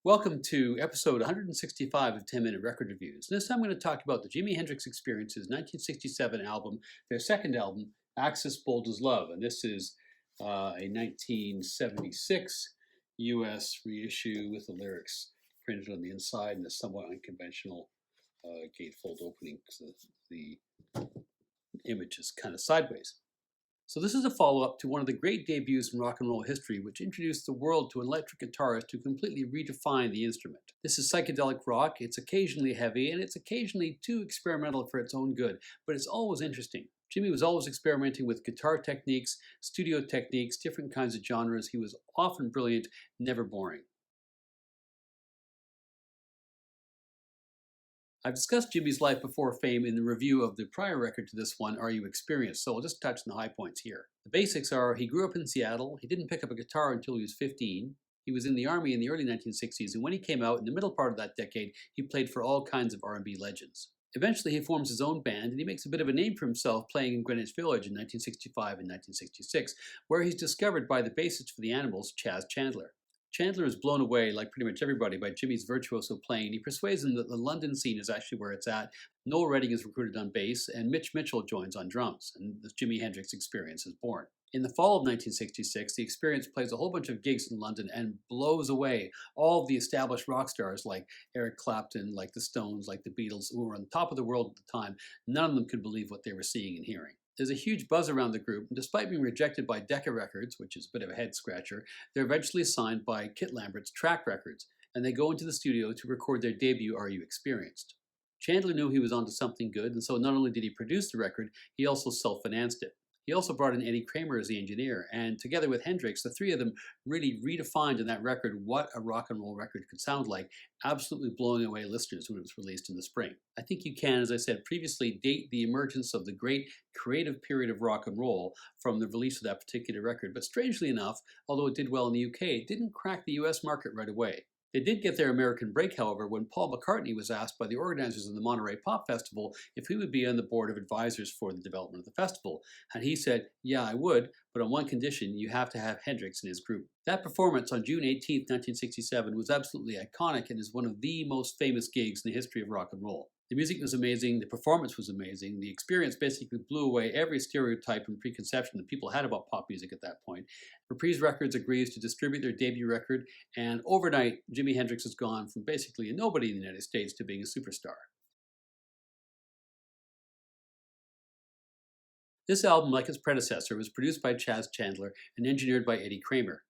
Welcome to episode 165 of 10 Minute Record Reviews. This time I'm going to talk about the Jimi Hendrix Experience's 1967 album, their second album, Axis Bold as Love. And this is a 1976 US reissue with the lyrics printed on the inside and a somewhat unconventional gatefold opening because the image is kind of sideways. So this is a follow-up to one of the great debuts in rock and roll history, which introduced the world to an electric guitarist who completely redefined the instrument. This is psychedelic rock, it's occasionally heavy, and it's occasionally too experimental for its own good, but it's always interesting. Jimi was always experimenting with guitar techniques, studio techniques, different kinds of genres. He was often brilliant, never boring. I've discussed Jimi's life before fame in the review of the prior record to this one, Are You Experienced? So I'll just touch on the high points here. The basics are he grew up in Seattle, he didn't pick up a guitar until he was 15, he was in the Army in the early 1960s, and when he came out in the middle part of that decade, he played for all kinds of R&B legends. Eventually he forms his own band and he makes a bit of a name for himself playing in Greenwich Village in 1965 and 1966, where he's discovered by the bassist for the Animals, Chas Chandler. Chandler is blown away, like pretty much everybody, by Jimi's virtuoso playing. He persuades him that the London scene is actually where it's at. Noel Redding is recruited on bass, and Mitch Mitchell joins on drums, and the Jimi Hendrix Experience is born. In the fall of 1966, the Experience plays a whole bunch of gigs in London and blows away all of the established rock stars like Eric Clapton, like the Stones, like the Beatles, who were on top of the world at the time. None of them could believe what they were seeing and hearing. There's a huge buzz around the group, and despite being rejected by Decca Records, which is a bit of a head-scratcher, they're eventually signed by Kit Lambert's Track Records, and they go into the studio to record their debut, Are You Experienced? Chandler knew he was onto something good, and so not only did he produce the record, he also self-financed it. He also brought in Eddie Kramer as the engineer, and together with Hendrix, the three of them really redefined in that record what a rock and roll record could sound like, absolutely blowing away listeners when it was released in the spring. I think you can, as I said previously, date the emergence of the great creative period of rock and roll from the release of that particular record, but strangely enough, although it did well in the UK, it didn't crack the US market right away. They did get their American break, however, when Paul McCartney was asked by the organizers of the Monterey Pop Festival if he would be on the board of advisors for the development of the festival. And he said, yeah, I would, but on one condition, you have to have Hendrix in his group. That performance on June 18, 1967 was absolutely iconic and is one of the most famous gigs in the history of rock and roll. The music was amazing, the performance was amazing, the Experience basically blew away every stereotype and preconception that people had about pop music at that point. Reprise Records agrees to distribute their debut record, and overnight, Jimi Hendrix has gone from basically a nobody in the United States to being a superstar. This album, like its predecessor, was produced by Chas Chandler and engineered by Eddie Kramer.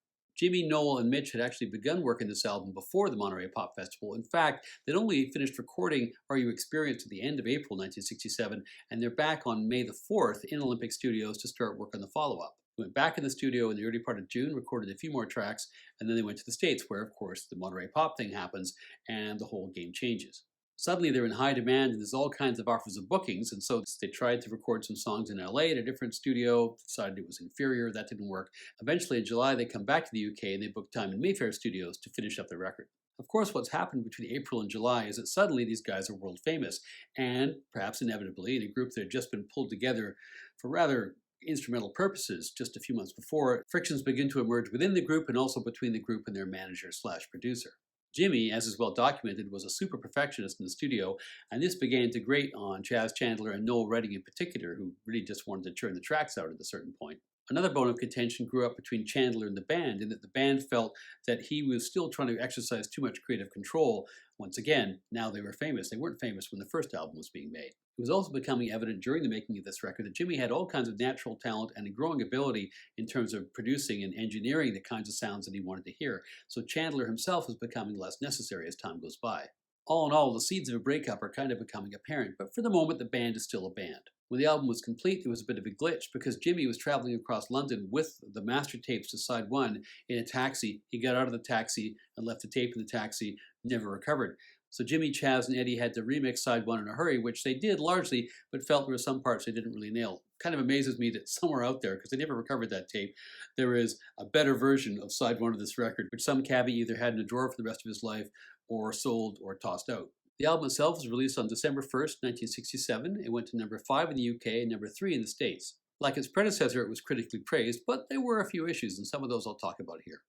Jimi, Noel, and Mitch had actually begun work on this album before the Monterey Pop Festival. In fact, they'd only finished recording Are You Experienced at the end of April 1967, and they're back on May the 4th in Olympic Studios to start work on the follow-up. They went back in the studio in the early part of June, recorded a few more tracks, and then they went to the States, where, of course, the Monterey Pop thing happens, and the whole game changes. Suddenly they're in high demand and there's all kinds of offers of bookings, and so they tried to record some songs in LA at a different studio, decided it was inferior, that didn't work. Eventually in July they come back to the UK and they book time in Mayfair Studios to finish up the record. Of course, what's happened between April and July is that suddenly these guys are world famous, and perhaps inevitably, in a group that had just been pulled together for rather instrumental purposes just a few months before, frictions begin to emerge within the group and also between the group and their manager slash producer. Jimi, as is well documented, was a super perfectionist in the studio, and this began to grate on Chas Chandler and Noel Redding in particular, who really just wanted to churn the tracks out at a certain point. Another bone of contention grew up between Chandler and the band, in that the band felt that he was still trying to exercise too much creative control. Once again, now they were famous. They weren't famous when the first album was being made. It was also becoming evident during the making of this record that Jimi had all kinds of natural talent and a growing ability in terms of producing and engineering the kinds of sounds that he wanted to hear, so Chandler himself was becoming less necessary as time goes by. All in all, the seeds of a breakup are kind of becoming apparent, but for the moment the band is still a band. When the album was complete, there was a bit of a glitch because Jimi was traveling across London with the master tapes to side one in a taxi. He got out of the taxi and left the tape in the taxi, never recovered. So Jimi, Chas, and Eddie had to remix side one in a hurry, which they did largely, but felt there were some parts they didn't really nail. Kind of amazes me that somewhere out there, because they never recovered that tape, there is a better version of side one of this record, which some cabbie either had in a drawer for the rest of his life or sold or tossed out. The album itself was released on December 1st, 1967. It went to number 5 in the UK and number 3 in the States. Like its predecessor, it was critically praised, but there were a few issues, and some of those I'll talk about here.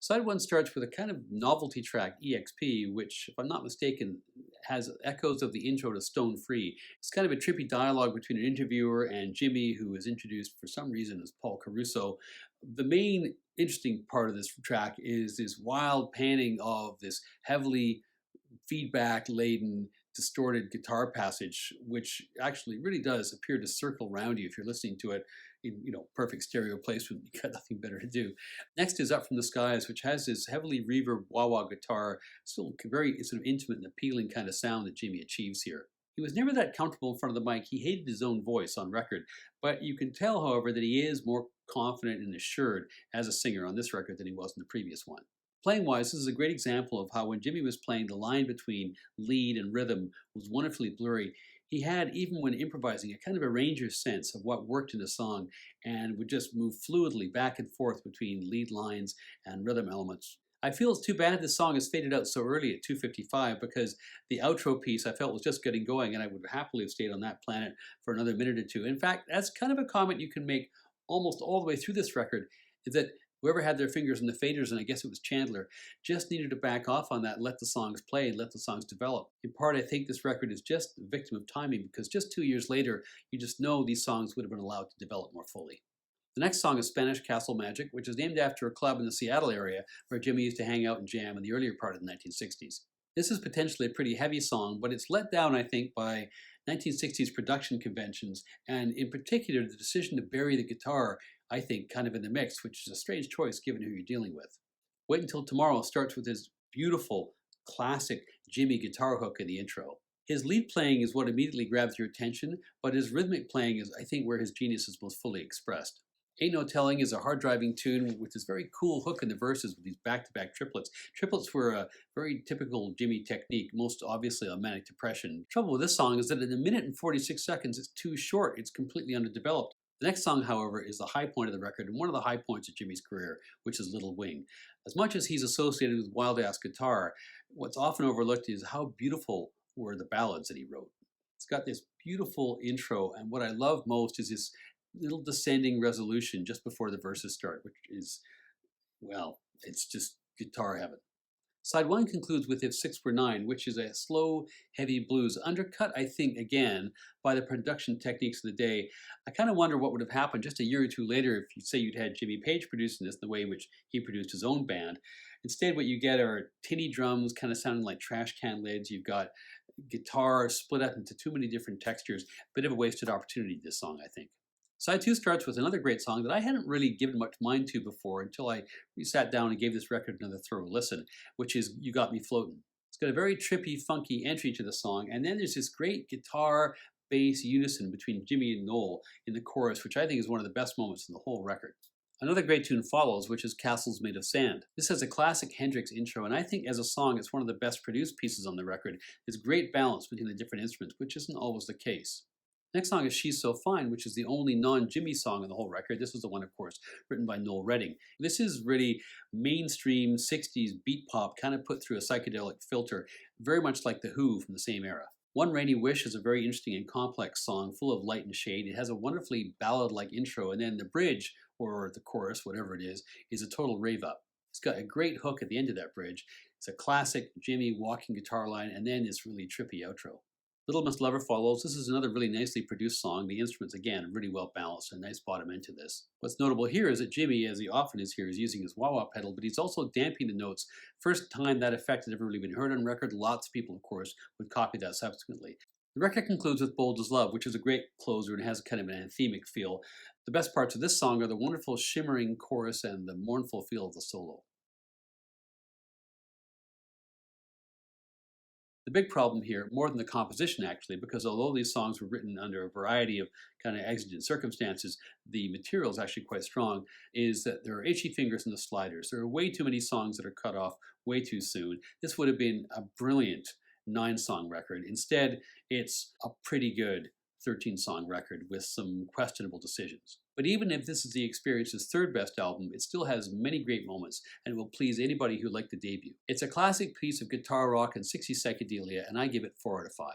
Side one starts with a kind of novelty track, EXP, which, if I'm not mistaken, has echoes of the intro to Stone Free. It's kind of a trippy dialogue between an interviewer and Jimmy, who is introduced for some reason as Paul Caruso. The main interesting part of this track is this wild panning of this heavily feedback laden distorted guitar passage, which actually really does appear to circle around you if you're listening to it in perfect stereo placement. You got nothing better to do. Next is Up from the Skies, which has this heavily reverb wah-wah guitar, still very sort of intimate and appealing kind of sound that Jimmy achieves here. He was never that comfortable in front of the mic. He hated his own voice on record, but you can tell, however, that he is more confident and assured as a singer on this record than he was in the previous one. Playing-wise, this is a great example of how when Jimmy was playing, the line between lead and rhythm was wonderfully blurry. He had, even when improvising, a kind of arranger's sense of what worked in a song and would just move fluidly back and forth between lead lines and rhythm elements. I feel it's too bad this song has faded out so early at 2:55 because the outro piece I felt was just getting going and I would happily have stayed on that planet for another minute or two. In fact, that's kind of a comment you can make almost all the way through this record, is that whoever had their fingers in the faders, and I guess it was Chandler, just needed to back off on that and let the songs play and let the songs develop. In part, I think this record is just a victim of timing because just 2 years later, you just know these songs would have been allowed to develop more fully. The next song is Spanish Castle Magic, which is named after a club in the Seattle area where Jimmy used to hang out and jam in the earlier part of the 1960s. This is potentially a pretty heavy song, but it's let down, I think, by 1960s production conventions, and in particular, the decision to bury the guitar, I think, kind of in the mix, which is a strange choice given who you're dealing with. Wait Until Tomorrow starts with his beautiful, classic Jimmy guitar hook in the intro. His lead playing is what immediately grabs your attention, but his rhythmic playing is, I think, where his genius is most fully expressed. Ain't No Telling is a hard-driving tune with this very cool hook in the verses with these back-to-back triplets. Triplets were a very typical Jimmy technique, most obviously on Manic Depression. The trouble with this song is that in a minute and 46 seconds, it's too short. It's completely underdeveloped. The next song, however, is the high point of the record and one of the high points of Jimmy's career, which is Little Wing. As much as he's associated with wild-ass guitar, what's often overlooked is how beautiful were the ballads that he wrote. It's got this beautiful intro, and what I love most is this little descending resolution just before the verses start, which is, well, it's just guitar heaven. Side one concludes with If Six Were Nine, which is a slow, heavy blues, undercut, I think, again, by the production techniques of the day. I kind of wonder what would have happened just a year or two later if you say you'd had Jimmy Page producing this the way in which he produced his own band. Instead, what you get are tinny drums kind of sounding like trash can lids. You've got guitar split up into too many different textures. Bit of a wasted opportunity, this song, I think. Side two starts with another great song that I hadn't really given much mind to before until I sat down and gave this record another thorough listen, which is You Got Me Floatin'. It's got a very trippy, funky entry to the song, and then there's this great guitar, bass unison between Jimmy and Noel in the chorus, which I think is one of the best moments in the whole record. Another great tune follows, which is Castles Made of Sand. This has a classic Hendrix intro, and I think as a song, it's one of the best produced pieces on the record. There's great balance between the different instruments, which isn't always the case. Next song is She's So Fine, which is the only non-Jimmy song on the whole record. This was the one, of course, written by Noel Redding. This is really mainstream 60s beat pop, kind of put through a psychedelic filter, very much like The Who from the same era. One Rainy Wish is a very interesting and complex song, full of light and shade. It has a wonderfully ballad-like intro, and then the bridge, or the chorus, whatever it is a total rave-up. It's got a great hook at the end of that bridge. It's a classic Jimmy walking guitar line, and then this really trippy outro. Little Miss Lover follows. This is another really nicely produced song. The instruments, again, really well balanced, a nice bottom end to this. What's notable here is that Jimmy, as he often is here, is using his wah-wah pedal, but he's also damping the notes. First time that effect had ever really been heard on record. Lots of people, of course, would copy that subsequently. The record concludes with Bold as Love, which is a great closer and has kind of an anthemic feel. The best parts of this song are the wonderful shimmering chorus and the mournful feel of the solo. The big problem here, more than the composition actually, because although these songs were written under a variety of kind of exigent circumstances, the material is actually quite strong, is that there are itchy fingers in the sliders. There are way too many songs that are cut off way too soon. This would have been a brilliant 9-song record. Instead, it's a pretty good 13-song record with some questionable decisions. But even if this is the Experience's third best album, it still has many great moments and it will please anybody who liked the debut. It's a classic piece of guitar rock and 60s psychedelia, and I give it 4 out of 5.